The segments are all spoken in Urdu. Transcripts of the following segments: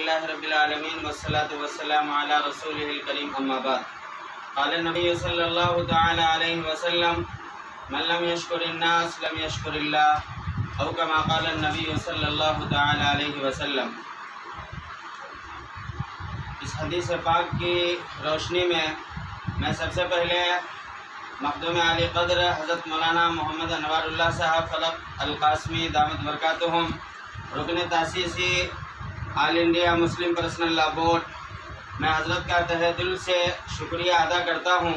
للہ رب العالمین والصلاة والسلام علی رسولہ الکریم اما بعد قال النبی صلی اللہ تعالی علیہ وسلم من لم یشکر الناس لم یشکر اللہ او کما قال النبی صلی اللہ تعالی علیہ وسلم۔ اس حدیث پاک کی روشنی میں سب سے پہلے مخدوم علی قدر حضرت مولانا محمد انوار اللہ صاحب فلق القاسمی دامت برکاتہم رکن تاسیسی آل انڈیا مسلم پرسنل لا بورڈ، میں حضرت کا تہہ دل سے شکریہ ادا کرتا ہوں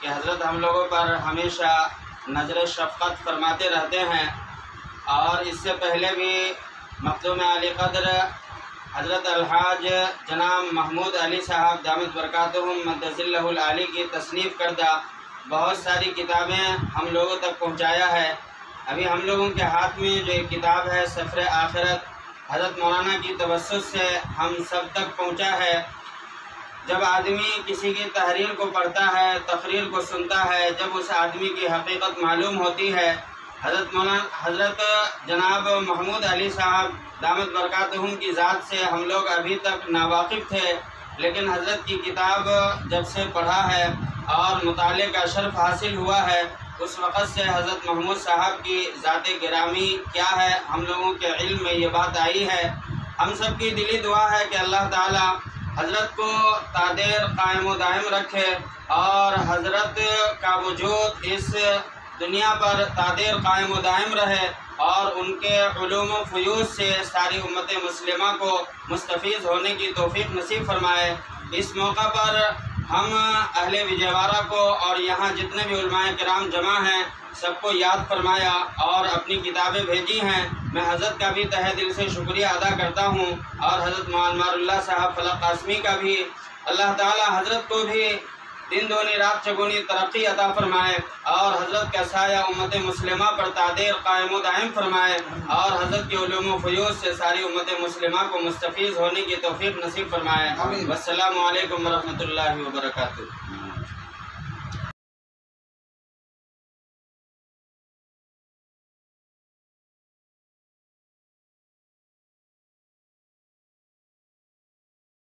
کہ حضرت ہم لوگوں پر ہمیشہ نظر شفقت فرماتے رہتے ہیں، اور اس سے پہلے بھی مخدوم علی قدر حضرت الحاج جناب محمود علی صاحب دامت برکاتہم مدظ اللہ العالی کی تصنیف کردہ بہت ساری کتابیں ہم لوگوں تک پہنچایا ہے۔ ابھی ہم لوگوں کے ہاتھ میں جو ایک کتاب ہے سفر آخرت، حضرت مولانا کی توسط سے ہم سب تک پہنچا ہے۔ جب آدمی کسی کی تحریر کو پڑھتا ہے، تقریر کو سنتا ہے، جب اس آدمی کی حقیقت معلوم ہوتی ہے، حضرت جناب محمود علی صاحب دامت برکاتہم کی ذات سے ہم لوگ ابھی تک ناواقف تھے، لیکن حضرت کی کتاب جب سے پڑھا ہے اور مطالعے کا شرف حاصل ہوا ہے، اس وقت سے حضرت محمود صاحب کی ذات گرامی کیا ہے ہم لوگوں کے علم میں یہ بات آئی ہے۔ ہم سب کی دلی دعا ہے کہ اللہ تعالی حضرت کو تادیر قائم و دائم رکھے اور حضرت کا وجود اس دنیا پر تادیر قائم و دائم رہے، اور ان کے علوم و فیوض سے ساری امت مسلمہ کو مستفیض ہونے کی توفیق نصیب فرمائے۔ اس موقع پر ہم اہل وجےوارہ کو اور یہاں جتنے بھی علماء کرام جمع ہیں سب کو یاد فرمایا اور اپنی کتابیں بھیجی ہیں۔ میں حضرت کا بھی تہہ دل سے شکریہ ادا کرتا ہوں، اور حضرت انوار اللہ صاحب فلق قاسمی کا بھی۔ اللہ تعالی حضرت کو بھی دن دونی رات چگونی ترقی عطا فرمائے، اور حضرت کا سایہ امت مسلمہ پر تادیر قائم و دائم فرمائے، اور حضرت کے علوم و فیوض سے ساری امت مسلمہ کو مستفیض ہونے کی توفیق نصیب فرمائے۔ والسلام علیکم ورحمۃ اللہ وبرکاتہ۔